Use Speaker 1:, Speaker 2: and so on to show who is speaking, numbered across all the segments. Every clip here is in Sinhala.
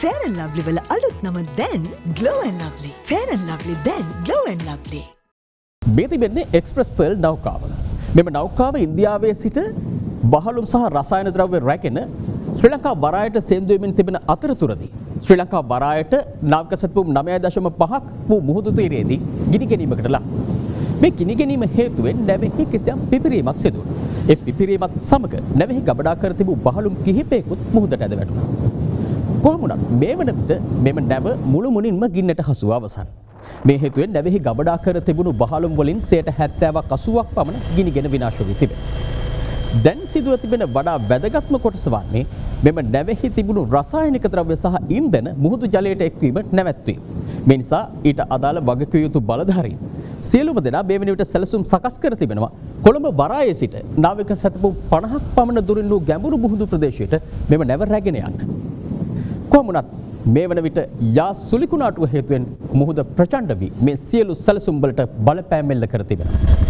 Speaker 1: Fair and Lovely වල අලුත් නම දැන් Glow and Lovely. Fair and Lovely දැන් Glow and Lovely.
Speaker 2: මේ තිබෙන්නේ එක්ස්ප්‍රස් පර්ල් නෞකාව. මෙම නෞකාව ඉන්දියාවේ සිට බහලුම් සහ රසායන ද්‍රව්‍ය රැගෙන ශ්‍රී ලංකා වරායට සේන්දු වෙමින් තිබෙන අතරතුරදී ශ්‍රී ලංකා වරායට නාවික සැතපුම් 9.5ක් වූ මුහුදු තීරයේදී ගිනි ගැනීමකට ලක්. මේ ගිනි ගැනීම හේතුවෙන් නැවෙහි කිසියම් පිපිරීමක් සිදු වුණා. ඒ පිපිරීමත් සමග නැවෙහි ගබඩා කර තිබූ බහලුම් කිහිපයකුත් මුහුදට ඇද වැටුණා. කොහොම වුණත් මේ වන විට මෙම නැව මුළු මුනින්ම ගින්නට හසුව අවසන්. මේ හේතුවෙන් නැවෙහි ගබඩා කර තිබුණු බහලුම් වලින් 70%ක් 80ක් පමණ ගිනිගෙන විනාශ වී තිබේ. දැන් සිදුව තිබෙන වඩා වැදගත්ම කොටස වන්නේ මෙම නැවෙහි තිබුණු රසායනික ද්‍රව්‍ය සහ ඉන්ධන මුහුදු ජලයට එක්වීම නැවැත්වීම. මේ නිසා ඊට අදාළ වගකිව යුතු බලධාරීන් සියලුම දෙනා මේ වන විට සැලසුම් සකස් කර තිබෙනවා. කොළඹ වරායේ සිට නාවික සැතපුම් 50ක් පමණ දුරින් වූ ගැඹුරු මුහුදු ප්‍රදේශයට මෙම නැව රැගෙන යන්න. කොහොම වුණත් මේ වන විට යා සුලිකුණාටුව හේතුවෙන් මුහුද ප්‍රචණ්ඩ වී මේ සියලු සැලසුම් වලට බලපෑම් එල්ල කර තිබෙනවා.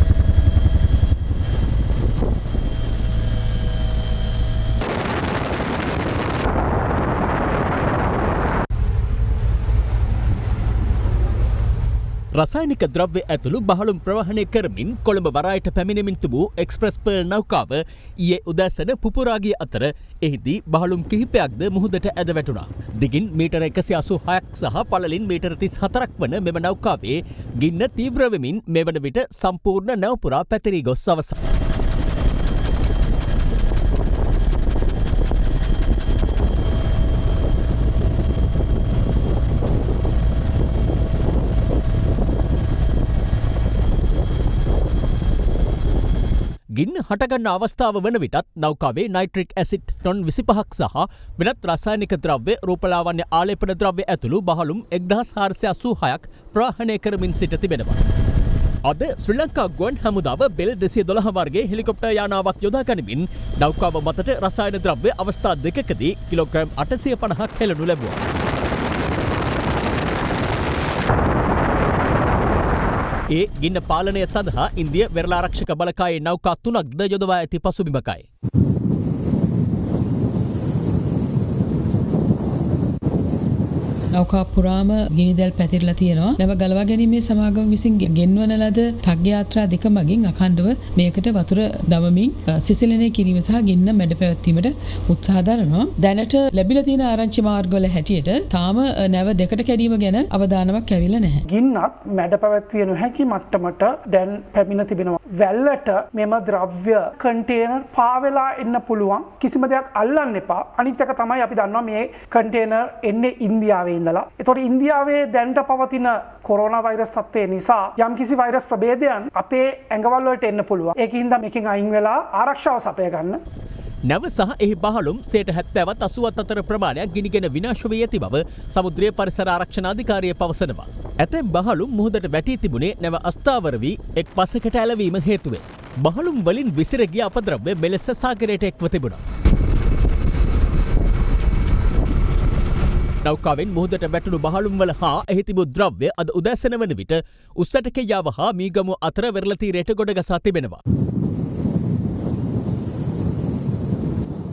Speaker 2: රසායනික ද්‍රව්‍ය ඇතුළු බහලුම් ප්‍රවාහනය කරමින් කොළඹ වරායට පැමිණෙමින් තිබූ එක්ස්ප්‍රස් පර්ල් නෞකාව ඊයේ උදෑසන පුපුරා ගිය අතර එහිදී බහලුම් කිහිපයක්ද මුහුදට ඇද වැටුණා. දිගින් මීටර 186ක් සහ පළලින් මීටර 34ක් වන මෙම නෞකාවේ ගින්න තීව්‍ර වෙමින් මෙවන විට සම්පූර්ණ නැව පුරා පැතිරී ගොස් අවසන්. ගින්න හටගන්න අවස්ථාව වන විටත් නෞකාවේ නයිට්‍රික් ඇසිඩ් ටොන් 25ක් සහ වෙනත් රසායනික ද්‍රව්‍ය රූපලාවන්‍ය ආලේපන ද්‍රව්‍ය ඇතුළු බහලුම් 1486ක් ප්‍රවාහනය කරමින් සිට තිබෙනවා. අද ශ්‍රී ලංකා ගුවන් හමුදාව බෙල් 212 වර්ගයේ හෙලිකොප්ටර් යානාවක් යොදා ගනිමින් නෞකාව මතට රසායන ද්‍රව්‍ය අවස්ථා දෙකකදී කිලෝග්‍රෑම් 850ක් හෙළනු ලැබුවා. ඒ ගින්න පාලනය සඳහා ඉන්දිය වෙරළාරක්ෂක බලකායේ නෞකා 3ක්ද යොදවා ඇති පසුබිමකයි.
Speaker 3: නෞකා පුරාම ගිනිදැල් පැතිරලා තියෙනවා. නැව ගලවා ගැනීමේ සමාගම විසින් ගෙන්වන ලද ටග් යාත්‍රා දෙක මගින් අඛණ්ඩව මේකට වතුර දමමින් සිසිලනය කිරීම සහ ගින්න මැඩ පැවැත්වීමට උත්සාහ දරනවා. දැනට ලැබිලා තියෙන ආරංචි මාර්ගවල හැටියට තාම නැව දෙකට කැඩීම ගැන අවධානමක් ඇවිල්ලා නැහැ.
Speaker 4: ගින්නත් මැඩ පැවැත්විය නොහැකි මට්ටමට දැන් පැමිණ තිබෙනවා. වැල්ලට මෙම ද්‍රව්‍ය කන්ටේනර් පාවෙලා එන්න පුළුවන්. කිසිම දෙයක් අල්ලන්න එපා. අනිත් එක තමයි අපි දන්නවා මේ කන්ටේනර් එන්නේ ඉන්දියාවේ ඉඳලා. ඒතකොට ඉන්දියාවේ දැනට පවතින කොරෝනා වෛරස් තත්ත්වය නිසා යම්කිසි වෛරස් ප්‍රභේදයන් අපේ ඇඟවල් වලට එන්න පුළුවන්. ඒකින්ද මේකෙන් අයින් වෙලා ආරක්ෂාව සපය ගන්න.
Speaker 2: නැව සහ එහි බහලුම් 70%වත් 80ත් අතර ප්‍රමාණයක් ගිනිගෙන විනාශ වී ඇති බව සමුද්‍රීය පරිසර ආරක්ෂණ අධිකාරිය පවසනවා. ඇතැම් බහලුම් මුහුදට වැටී තිබුණේ නැව අස්ථාවර වී එක් පසකට ඇලවීම හේතුවෙන්. බහලුම් වලින් විසිර ගිය අපද්‍රව්‍ය මෙලෙස සාගරයට එක්ව තිබුණා. නෞකාවෙන් මුහුදට වැටුණු බහලුම් වල හා එහි තිබූ ද්‍රව්‍ය අද උදෑසන වන විට උස්සටකෙයාව හා මීගමුව අතර වෙරළ තීරයට ගොඩගසා තිබෙනවා.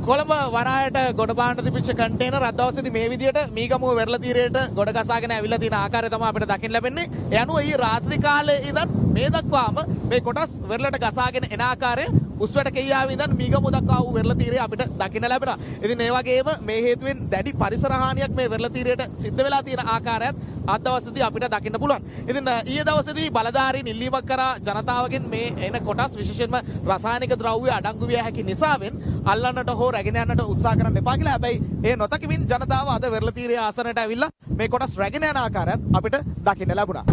Speaker 5: කොළඹ වරායට ගොඩබාන්න තිබිච්ච කන්ටේනර් අද දවසේදී මේ විදියට මීගමුව වෙරළ තීරයට ගොඩගසාගෙන ඇවිල්ලා තියෙන ආකාරය තමයි අපිට දකින්න ලැබෙන්නේ. ඒ අනුව ඊ රාත්‍රී කාලේ ඉඳන් මේ දක්වාම මේ කොටස් වෙරළට ගසාගෙන එන ආකාරය උස්වැට කෙයියාවේ ඉඳන් මීගමුව දක්වා වූ වෙරළ තීරය අපිට දකින්න ලැබෙනවා. ඉතින් ඒ වගේම මේ හේතුවෙන් දැඩි පරිසර හානියක් මේ වෙරළ තීරයට සිද්ධ වෙලා තියෙන ආකාරයත් අද දවසේදී අපිට දකින්න පුළුවන්. ඉතින් ඊයේ දවසේදී බලධාරීන් ඉල්ලීමක් කරා ජනතාවගෙන් මේ එන කොටස් විශේෂයෙන්ම රසායනික ද්‍රව්‍ය අඩංගු විය හැකි නිසාවෙන් අල්ලන්නට හෝ රැගෙන යන්නට උත්සාහ කරන්න එපා කියලා. හැබැයි ඒ නොතකිමින් ජනතාව අද වෙරළ තීරයේ ආසනයට ඇවිල්ලා මේ කොටස් රැගෙන යන ආකාරයත් අපිට දකින්න ලැබුණා.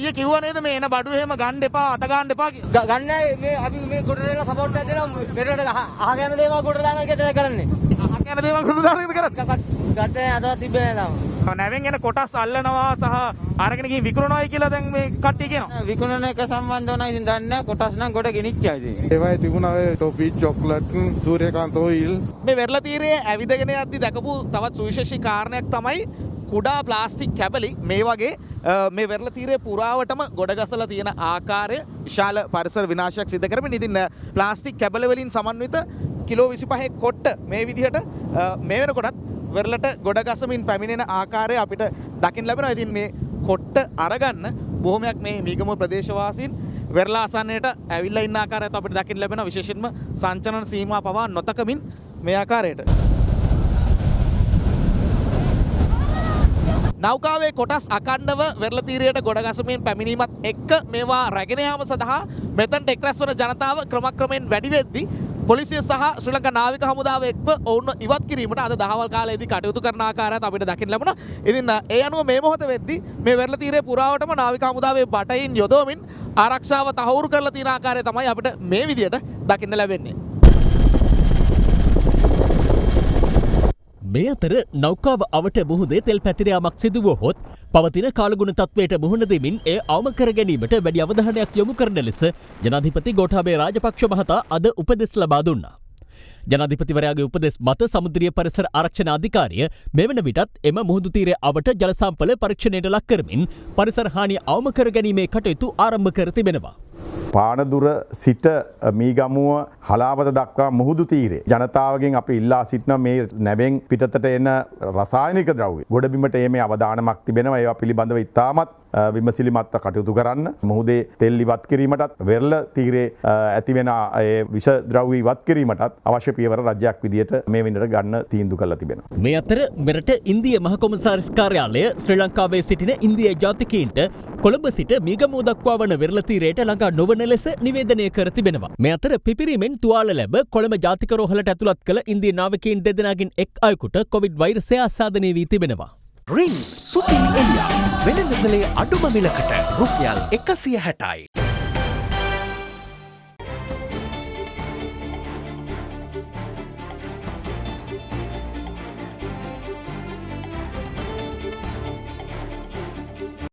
Speaker 5: ඊයේ කිව්වා නේද මේ එන බඩු එහෙම ගන්න එපා අත ගන්න එපා කියලා.
Speaker 6: ගන්නෑ මේ අපි මේ කොට දෙන සපෝට් එකක් දෙනවා මෙතනට අහගෙන දේවල් කොට දානවා කියලා කරන්නේ.
Speaker 5: අහගෙන දේවල් කොට දානවා කියලා කරන්නේ.
Speaker 6: ගත්තේ අදවත් තිබ්බේ නෑ.
Speaker 5: නැවෙන් එන කොටස් අල්ලනවා සහ අරගෙන ගිහින් විකුණනවායි කියලා දැන් මේ කට්ටිය කියනවා.
Speaker 6: විකුණන එක සම්බන්ධව නම් ඉතින් දන්නේ නැහැ. කොටස් නම් කොට ගෙනිච්චා ඉතින්.
Speaker 7: ඒවයි තිබුණා ඔය ටොෆි චොක්ලට් සූර්යකාන්ත ඔයිල්.
Speaker 5: මේ වෙරළ තීරයේ ඇවිදගෙන යද්දි දැකපු තවත් සුවිශේෂී කාරණයක් තමයි කුඩා ප්ලාස්ටික් කැබලි මේ වගේ මේ වෙරළ තීරයේ පුරාවටම ගොඩගසලා තියෙන ආකාරය විශාල පරිසර විනාශයක් සිදු කරමින් ඉතින් ප්ලාස්ටික් කැබල වලින් සමන්විත කිලෝ 25 කොට්ට මේ විදිහට මේ වෙනකොටත් වෙරළට ගොඩගසමින් පැමිණෙන ආකාරය අපිට දකින්න ලැබෙනවා. ඉතින් මේ කොට්ට අරගන්න බොහොමයක් මේ මීගමුව ප්‍රදේශවාසීන් වෙරළ ආසන්නයට ඇවිල්ලා ඉන්න ආකාරයත් අපිට දකින්න ලැබෙනවා. විශේෂයෙන්ම සංචලන සීමා පවා නොතකමින් මේ ආකාරයට නෞකාවේ කොටස් අකණ්ඩව වෙරළ තීරයට ගොඩගසමින් පැමිණීමත් එක්ක මේවා රැගෙන යාම සඳහා මෙතනට එක්රැස් වන ජනතාව ක්‍රමක්‍රමයෙන් වැඩි වෙද්දී පොලිසිය සහ ශ්‍රී ලංකා නාවික හමුදාව එක්ව ඔවුන් ඉවත් කිරීමට අද දහවල් කාලයේදී කටයුතු කරන ආකාරයත් අපිට දකින්න ලැබුණා. ඉතින් ඒ අනුව මේ මොහොත වෙද්දී මේ වෙරළ තීරයේ පුරාවටම නාවික හමුදාවේ බටයින් යොදවමින් ආරක්ෂාව තහවුරු කරලා තියෙන ආකාරය තමයි අපිට මේ විදියට දකින්න ලැබෙන්නේ.
Speaker 2: මේ අතර නෞකාව අවට මුහුදේ තෙල් පැතිරයාමක් සිදුවහොත් පවතින කාලගුණ තත්වයට මුහුණ දෙමින් එය අවම කර ගැනීමට වැඩි අවධානයක් යොමු කරන ලෙස ජනාධිපති ගෝඨාභය රාජපක්ෂ මහතා අද උපදෙස් ලබා දුන්නා. ජනාධිපතිවරයාගේ උපදෙස් මත සමුද්‍රීය පරිසර ආරක්ෂණ අධිකාරිය මෙවන විටත් එම මුහුදු තීරය අවට ජල සම්පල පරීක්ෂණයට ලක් කරමින් පරිසර හානිය අවම කර ගැනීමේ කටයුතු ආරම්භ කර තිබෙනවා.
Speaker 8: පානදුර සිට මීගමුව හලාවත දක්වා මුහුදු තීරේ ජනතාවගෙන් අපි ඉල්ලා සිටින මේ නැවෙන් පිටතට එන රසායනික ද්‍රව්‍ය ගොඩබිමට ඒමේ අවධානමක් තිබෙනවා. ඒවා පිළිබඳව ඉතාමත් විමසිලිමත්ව කටයුතු කරන්න. මුහුදේ තෙල් ඉවත් කිරීමටත් වෙරළ තීරේ ඇතිවෙන විෂ ද්‍රව්‍ය ඉවත් කිරීමටත් අවශ්‍ය පියවර රජයක් විදියට මේ වෙනට ගන්න තීන්දුව කරලා තිබෙනවා.
Speaker 2: මේ අතර මෙරට ඉන්දිය මහ කොමසාරිස් කාර්යාලය ශ්‍රී ලංකාවේ සිටින ඉන්දිය ජාතිකයින්ට කොළඹ සිට මීගමුව දක්වා වන වෙරළ තීරයට ළඟා නොවන ලෙස නිවේදනය කර තිබෙනවා. මේ අතර පිපිරීමෙන් තුවාල ලැබ කොළඹ ජාතික රෝහලට ඇතුළත් කළ ඉන්දිය නාවිකයින් දෙදෙනාගෙන් එක් අයෙකුට කොවිඩ් වෛරසය ආසාදනය වී තිබෙනවා.
Speaker 9: රින් සුපිරි එලියා වෙළඳ පොලේ අඩුම මිලකට රුපියල් 160යි.